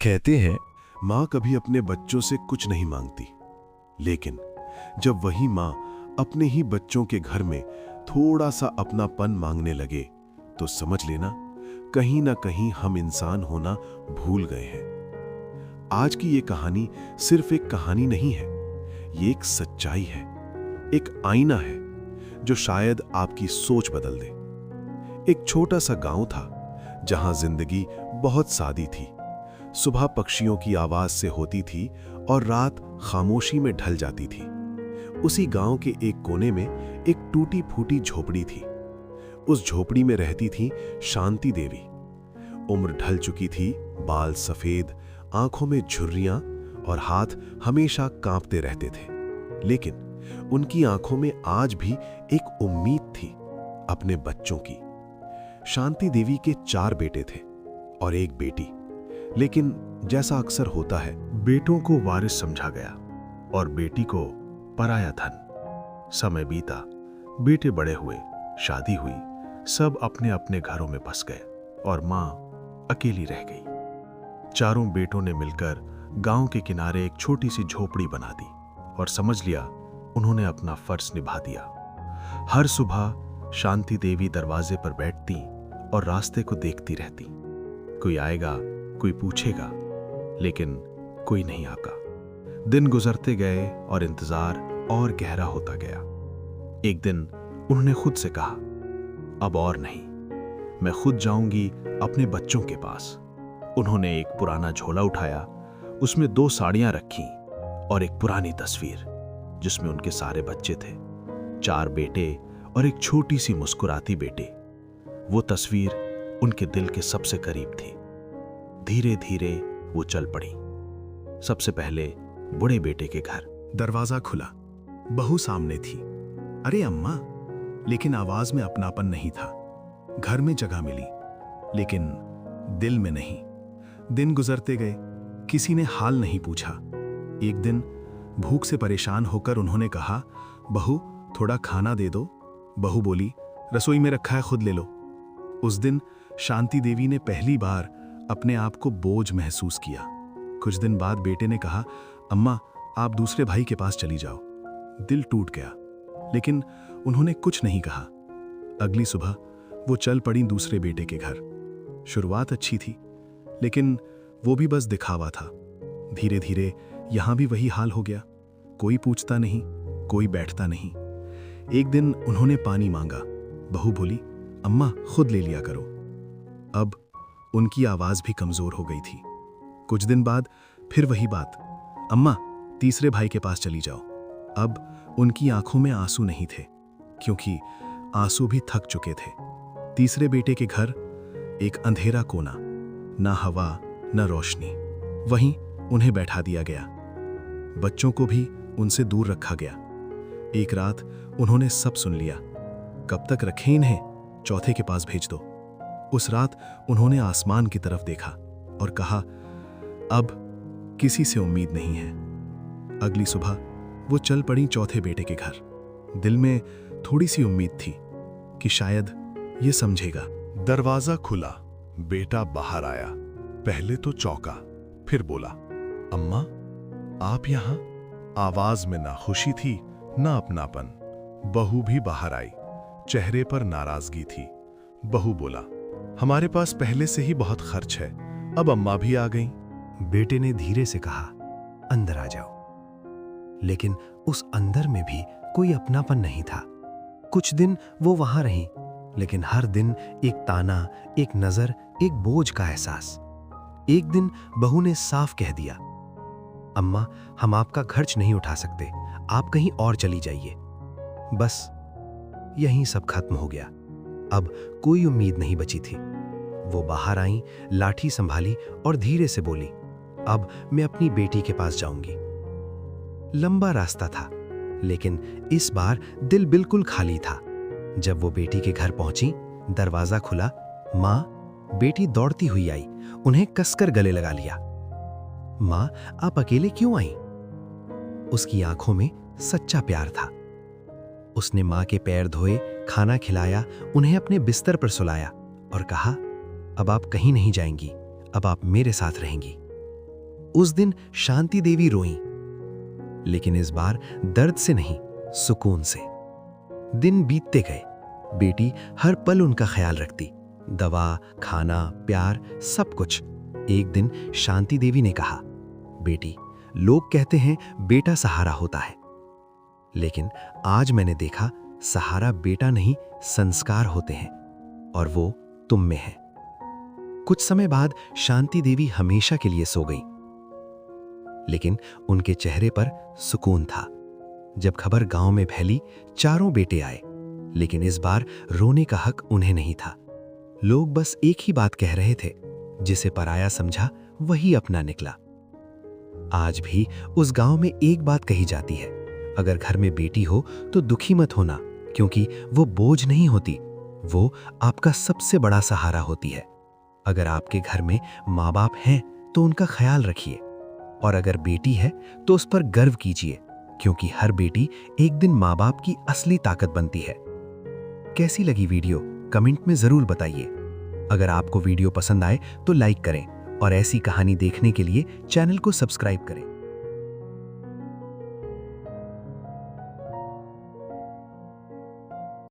कहते हैं माँ कभी अपने बच्चों से कुछ नहीं मांगती, लेकिन जब वही माँ अपने ही बच्चों के घर में थोड़ा सा अपनापन मांगने लगे तो समझ लेना कहीं ना कहीं हम इंसान होना भूल गए हैं। आज की ये कहानी सिर्फ एक कहानी नहीं है, ये एक सच्चाई है, एक आईना है जो शायद आपकी सोच बदल दे। एक छोटा सा गांव था जहां जिंदगी बहुत सादी थी। सुबह पक्षियों की आवाज से होती थी और रात खामोशी में ढल जाती थी। उसी गांव के एक कोने में एक टूटी फूटी झोपड़ी थी। उस झोपड़ी में रहती थी शांति देवी। उम्र ढल चुकी थी, बाल सफेद, आंखों में झुर्रियां और हाथ हमेशा कांपते रहते थे। लेकिन उनकी आंखों में आज भी एक उम्मीद थी, अपने बच्चों की। शांति देवी के 4 बेटे थे और एक बेटी, लेकिन जैसा अक्सर होता है, बेटों को वारिस समझा गया और बेटी को पराया धन। समय बीता, बेटे बड़े हुए, शादी हुई, सब अपने अपने घरों में बस गए और मां अकेली रह गई। चारों बेटों ने मिलकर गांव के किनारे एक छोटी सी झोपड़ी बना दी और समझ लिया उन्होंने अपना फर्ज निभा दिया। हर सुबह शांति देवी दरवाजे पर बैठती और रास्ते को देखती रहती। कोई आएगा, कोई पूछेगा, लेकिन कोई नहीं आका। दिन गुजरते गए और इंतजार और गहरा होता गया। एक दिन उन्होंने खुद से कहा, अब और नहीं, मैं खुद जाऊंगी अपने बच्चों के पास। उन्होंने एक पुराना झोला उठाया, उसमें 2 साड़ियां रखी और एक पुरानी तस्वीर जिसमें उनके सारे बच्चे थे, 4 बेटे और एक छोटी सी मुस्कुराती बेटी। वो तस्वीर उनके दिल के सबसे करीब थी। धीरे धीरे वो चल पड़ी। सबसे पहले बूढ़े बेटे के घर। दरवाजा खुला, बहू सामने थी। अरे अम्मा, लेकिन आवाज में अपनापन नहीं था। घर में जगह मिली, लेकिन दिल में नहीं। दिन गुजरते गए, किसी ने हाल नहीं पूछा। एक दिन भूख से परेशान होकर उन्होंने कहा, बहू थोड़ा खाना दे दो। बहू बोली, रसोई में रखा है, खुद ले लो। उस दिन शांति देवी ने पहली बार अपने आप को बोझ महसूस किया। कुछ दिन बाद बेटे ने कहा, अम्मा आप दूसरे भाई के पास चली जाओ। दिल टूट गया, लेकिन उन्होंने कुछ नहीं कहा। अगली सुबह वो चल पड़ी दूसरे बेटे के घर। शुरुआत अच्छी थी, लेकिन वो भी बस दिखावा था। धीरे धीरे यहां भी वही हाल हो गया। कोई पूछता नहीं, कोई बैठता नहीं। एक दिन उन्होंने पानी मांगा। बहू बोली, अम्मा खुद ले लिया करो। अब उनकी आवाज भी कमजोर हो गई थी। कुछ दिन बाद फिर वही बात, अम्मा तीसरे भाई के पास चली जाओ। अब उनकी आंखों में आंसू नहीं थे, क्योंकि आंसू भी थक चुके थे। तीसरे बेटे के घर एक अंधेरा कोना, ना हवा ना रोशनी। वहीं उन्हें बैठा दिया गया। बच्चों को भी उनसे दूर रखा गया। एक रात उन्होंने सब सुन लिया। कब तक रखें इन्हें, चौथे के पास भेज दो। उस रात उन्होंने आसमान की तरफ देखा और कहा, अब किसी से उम्मीद नहीं है। अगली सुबह वो चल पड़ी चौथे बेटे के घर। दिल में थोड़ी सी उम्मीद थी कि शायद ये समझेगा। दरवाजा खुला, बेटा बाहर आया। पहले तो चौंका, फिर बोला, अम्मा आप यहां? आवाज में ना खुशी थी ना अपनापन। बहू भी बाहर आई, चेहरे पर नाराजगी थी। बहू बोला, हमारे पास पहले से ही बहुत खर्च है, अब अम्मा भी आ गईं। बेटे ने धीरे से कहा, अंदर आ जाओ। लेकिन उस अंदर में भी कोई अपनापन नहीं था। कुछ दिन वो वहां रही, लेकिन हर दिन एक ताना, एक नजर, एक बोझ का एहसास। एक दिन बहू ने साफ कह दिया, अम्मा हम आपका खर्च नहीं उठा सकते, आप कहीं और चली जाइए। बस यहीं सब खत्म हो गया। अब कोई उम्मीद नहीं बची थी। वो बाहर आई, लाठी संभाली और धीरे से बोली, अब मैं अपनी बेटी के पास जाऊंगी। लंबा रास्ता था, लेकिन इस बार दिल बिल्कुल खाली था। जब वो बेटी के घर पहुंची, दरवाजा खुला। मां, बेटी दौड़ती हुई आई, उन्हें कसकर गले लगा लिया। मां, आप अकेले क्यों आई? उसकी आंखों में सच्चा प्यार था। उसने मां के पैर धोए, खाना खिलाया, उन्हें अपने बिस्तर पर सुलाया और कहा, अब आप कहीं नहीं जाएंगी, अब आप मेरे साथ रहेंगी। उस दिन शांति देवी रोईं, लेकिन इस बार दर्द से नहीं, सुकून से। दिन बीतते गए, बेटी हर पल उनका ख्याल रखती, दवा, खाना, प्यार, सब कुछ। एक दिन शांति देवी ने कहा, बेटी, लोग कहते हैं बेटा सहारा होता है, लेकिन आज मैंने देखा सहारा बेटा नहीं, संस्कार होते हैं, और वो तुम में है। कुछ समय बाद शांति देवी हमेशा के लिए सो गई, लेकिन उनके चेहरे पर सुकून था। जब खबर गांव में फैली, चारों बेटे आए, लेकिन इस बार रोने का हक उन्हें नहीं था। लोग बस एक ही बात कह रहे थे, जिसे पराया समझा वही अपना निकला। आज भी उस गांव में एक बात कही जाती है, अगर घर में बेटी हो तो दुखी मत होना, क्योंकि वो बोझ नहीं होती, वो आपका सबसे बड़ा सहारा होती है। अगर आपके घर में माँ बाप हैं तो उनका ख्याल रखिए, और अगर बेटी है तो उस पर गर्व कीजिए, क्योंकि हर बेटी एक दिन माँ बाप की असली ताकत बनती है। कैसी लगी वीडियो कमेंट में जरूर बताइए। अगर आपको वीडियो पसंद आए तो लाइक करें, और ऐसी कहानी देखने के लिए चैनल को सब्सक्राइब करें।